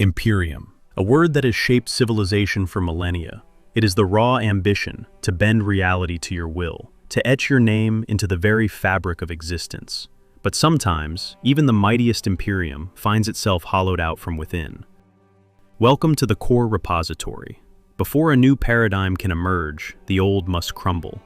Imperium, a word that has shaped civilization for millennia. It is the raw ambition to bend reality to your will, to etch your name into the very fabric of existence. But sometimes, even the mightiest imperium finds itself hollowed out from within. Welcome to the core repository. Before a new paradigm can emerge, the old must crumble.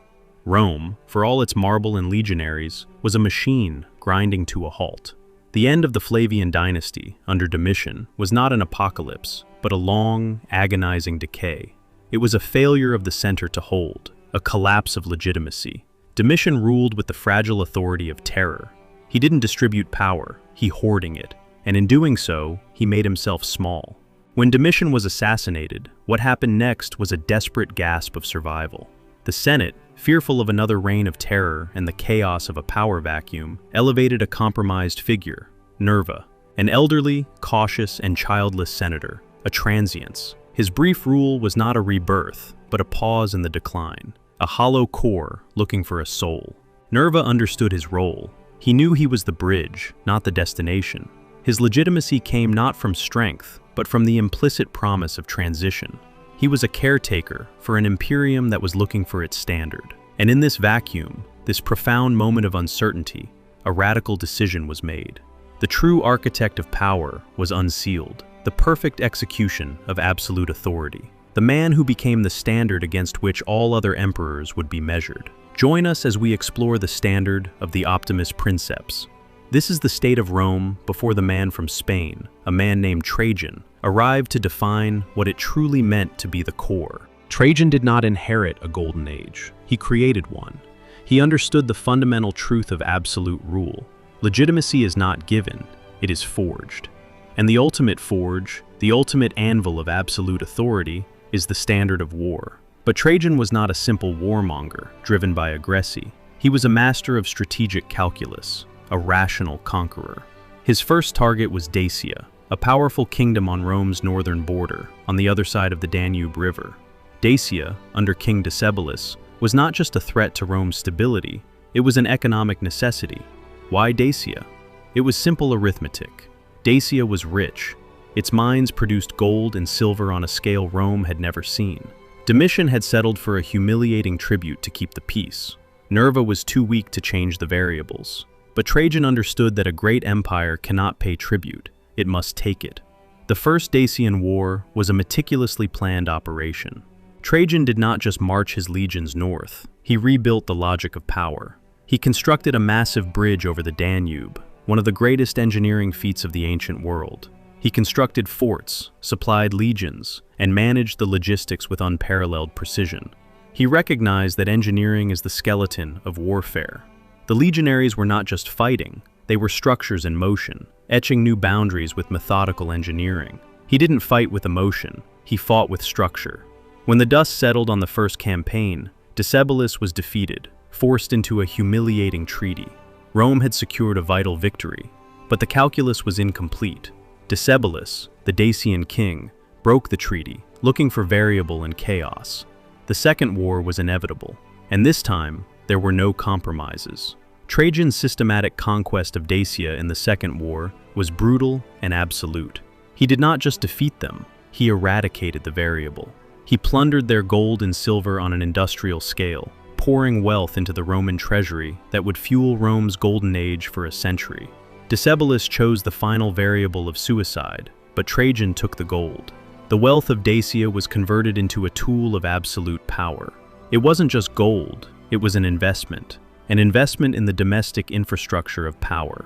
Rome, for all its marble and legionaries, was a machine grinding to a halt. The end of the Flavian dynasty, under Domitian, was not an apocalypse, but a long, agonizing decay. It was a failure of the center to hold, a collapse of legitimacy. Domitian ruled with the fragile authority of terror. He didn't distribute power, he hoarding it, and in doing so, he made himself small. When Domitian was assassinated, what happened next was a desperate gasp of survival. The Senate, fearful of another reign of terror and the chaos of a power vacuum, elevated a compromised figure, Nerva, an elderly, cautious, and childless senator, a transience. His brief rule was not a rebirth, but a pause in the decline, a hollow core looking for a soul. Nerva understood his role. He knew he was the bridge, not the destination. His legitimacy came not from strength, but from the implicit promise of transition. He was a caretaker for an imperium that was looking for its standard. And in this vacuum, this profound moment of uncertainty, a radical decision was made. The true architect of power was unsealed, the perfect execution of absolute authority, the man who became the standard against which all other emperors would be measured. Join us as we explore the standard of the Optimus Princeps. This is the state of Rome before the man from Spain, a man named Trajan, arrived to define what it truly meant to be the core. Trajan did not inherit a golden age. He created one. He understood the fundamental truth of absolute rule. Legitimacy is not given, it is forged. And the ultimate forge, the ultimate anvil of absolute authority, is the standard of war. But Trajan was not a simple warmonger, driven by aggression. He was a master of strategic calculus, a rational conqueror. His first target was Dacia, a powerful kingdom on Rome's northern border, on the other side of the Danube River. Dacia, under King Decebalus, was not just a threat to Rome's stability, it was an economic necessity. Why Dacia? It was simple arithmetic. Dacia was rich. Its mines produced gold and silver on a scale Rome had never seen. Domitian had settled for a humiliating tribute to keep the peace. Nerva was too weak to change the variables. But Trajan understood that a great empire cannot pay tribute, it must take it. The First Dacian War was a meticulously planned operation. Trajan did not just march his legions north, he rebuilt the logic of power. He constructed a massive bridge over the Danube, one of the greatest engineering feats of the ancient world. He constructed forts, supplied legions, and managed the logistics with unparalleled precision. He recognized that engineering is the skeleton of warfare. The legionaries were not just fighting, they were structures in motion, etching new boundaries with methodical engineering. He didn't fight with emotion, he fought with structure. When the dust settled on the first campaign, Decebalus was defeated, forced into a humiliating treaty. Rome had secured a vital victory, but the calculus was incomplete. Decebalus, the Dacian king, broke the treaty, looking for variable and chaos. The second war was inevitable, and this time, there were no compromises. Trajan's systematic conquest of Dacia in the Second War was brutal and absolute. He did not just defeat them, he eradicated the variable. He plundered their gold and silver on an industrial scale, pouring wealth into the Roman treasury that would fuel Rome's golden age for a century. Decebalus chose the final variable of suicide, but Trajan took the gold. The wealth of Dacia was converted into a tool of absolute power. It wasn't just gold, it was an investment in the domestic infrastructure of power.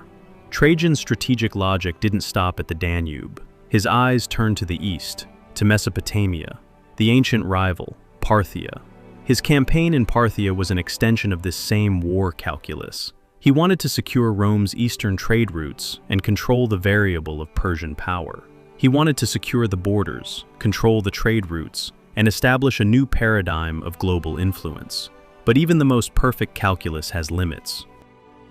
Trajan's strategic logic didn't stop at the Danube. His eyes turned to the east, to Mesopotamia, the ancient rival, Parthia. His campaign in Parthia was an extension of this same war calculus. He wanted to secure Rome's eastern trade routes and control the variable of Persian power. He wanted to secure the borders, control the trade routes, and establish a new paradigm of global influence. But even the most perfect calculus has limits.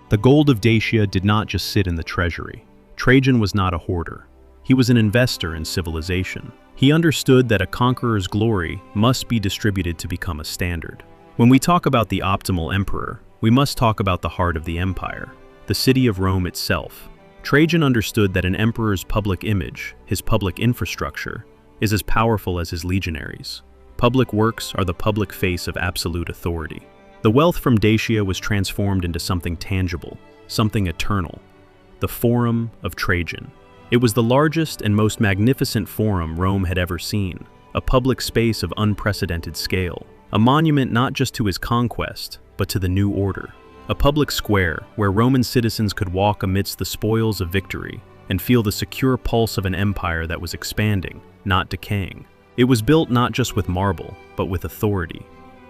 The gold of Dacia did not just sit in the treasury. Trajan was not a hoarder. He was an investor in civilization. He understood that a conqueror's glory must be distributed to become a standard. When we talk about the optimal emperor, we must talk about the heart of the empire, the city of Rome itself. Trajan understood that an emperor's public image, his public infrastructure, is as powerful as his legionaries. Public works are the public face of absolute authority. The wealth from Dacia was transformed into something tangible, something eternal. The Forum of Trajan. It was the largest and most magnificent forum Rome had ever seen, a public space of unprecedented scale, a monument not just to his conquest, but to the new order. A public square where Roman citizens could walk amidst the spoils of victory and feel the secure pulse of an empire that was expanding, not decaying. It was built not just with marble, but with authority.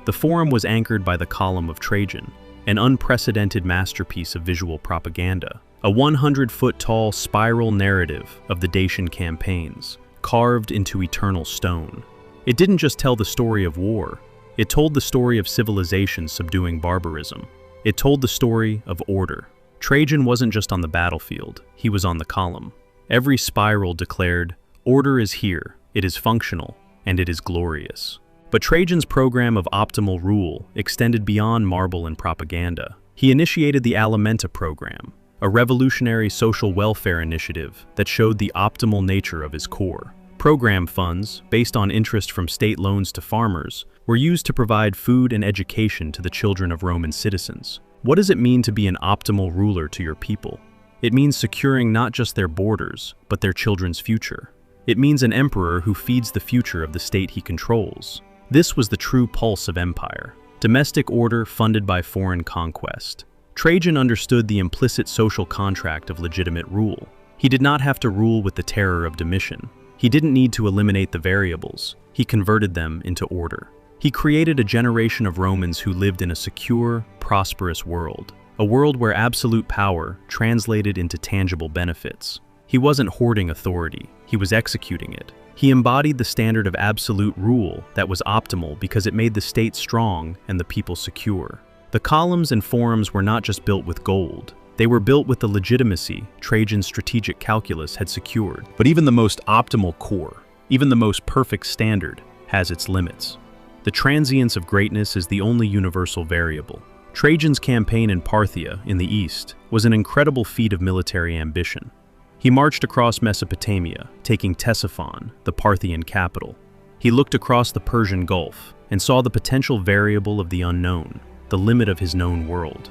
The forum was anchored by the Column of Trajan, an unprecedented masterpiece of visual propaganda, a 100-foot-tall spiral narrative of the Dacian campaigns, carved into eternal stone. It didn't just tell the story of war, it told the story of civilization subduing barbarism. It told the story of order. Trajan wasn't just on the battlefield, he was on the column. Every spiral declared, "Order is here, it is functional, and it is glorious." But Trajan's program of optimal rule extended beyond marble and propaganda. He initiated the Alimenta program, a revolutionary social welfare initiative that showed the optimal nature of his core. Program funds, based on interest from state loans to farmers, were used to provide food and education to the children of Roman citizens. What does it mean to be an optimal ruler to your people? It means securing not just their borders, but their children's future. It means an emperor who feeds the future of the state he controls. This was the true pulse of empire, domestic order funded by foreign conquest. Trajan understood the implicit social contract of legitimate rule. He did not have to rule with the terror of Domitian. He didn't need to eliminate the variables. He converted them into order. He created a generation of Romans who lived in a secure, prosperous world, a world where absolute power translated into tangible benefits. He wasn't hoarding authority, he was executing it. He embodied the standard of absolute rule that was optimal because it made the state strong and the people secure. The columns and forums were not just built with gold. They were built with the legitimacy Trajan's strategic calculus had secured. But even the most optimal core, even the most perfect standard, has its limits. The transience of greatness is the only universal variable. Trajan's campaign in Parthia, in the east, was an incredible feat of military ambition. He marched across Mesopotamia, taking Ctesiphon, the Parthian capital. He looked across the Persian Gulf and saw the potential variable of the unknown, the limit of his known world.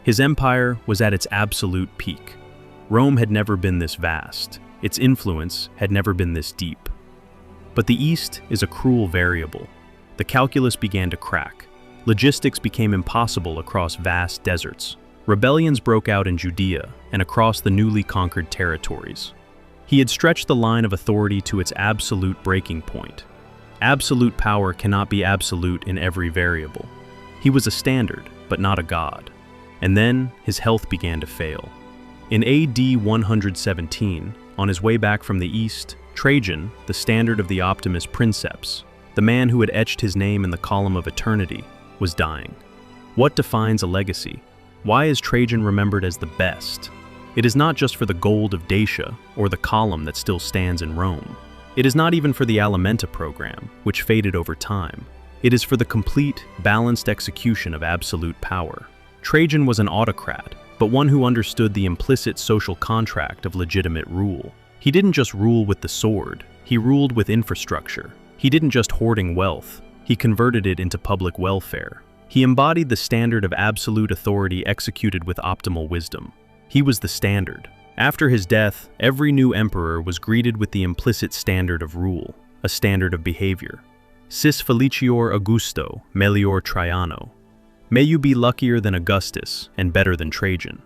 His empire was at its absolute peak. Rome had never been this vast. Its influence had never been this deep. But the East is a cruel variable. The calculus began to crack. Logistics became impossible across vast deserts. Rebellions broke out in Judea and across the newly conquered territories. He had stretched the line of authority to its absolute breaking point. Absolute power cannot be absolute in every variable. He was a standard, but not a god. And then his health began to fail. In AD 117, on his way back from the east, Trajan, the standard of the Optimus Princeps, the man who had etched his name in the column of eternity, was dying. What defines a legacy? Why is Trajan remembered as the best? It is not just for the gold of Dacia or the column that still stands in Rome. It is not even for the Alimenta program, which faded over time. It is for the complete, balanced execution of absolute power. Trajan was an autocrat, but one who understood the implicit social contract of legitimate rule. He didn't just rule with the sword, he ruled with infrastructure. He didn't just hoarding wealth, he converted it into public welfare. He embodied the standard of absolute authority executed with optimal wisdom. He was the standard. After his death, every new emperor was greeted with the implicit standard of rule, a standard of behavior. Sis felicior Augusto, melior Traiano. May you be luckier than Augustus and better than Trajan.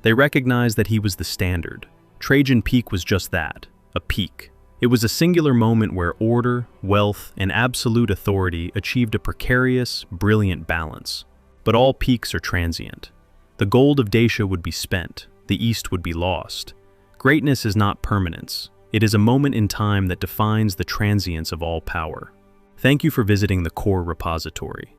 They recognized that he was the standard. Trajan peak was just that, a peak. It was a singular moment where order, wealth, and absolute authority achieved a precarious, brilliant balance. But all peaks are transient. The gold of Dacia would be spent, the East would be lost. Greatness is not permanence. It is a moment in time that defines the transience of all power. Thank you for visiting the Core repository.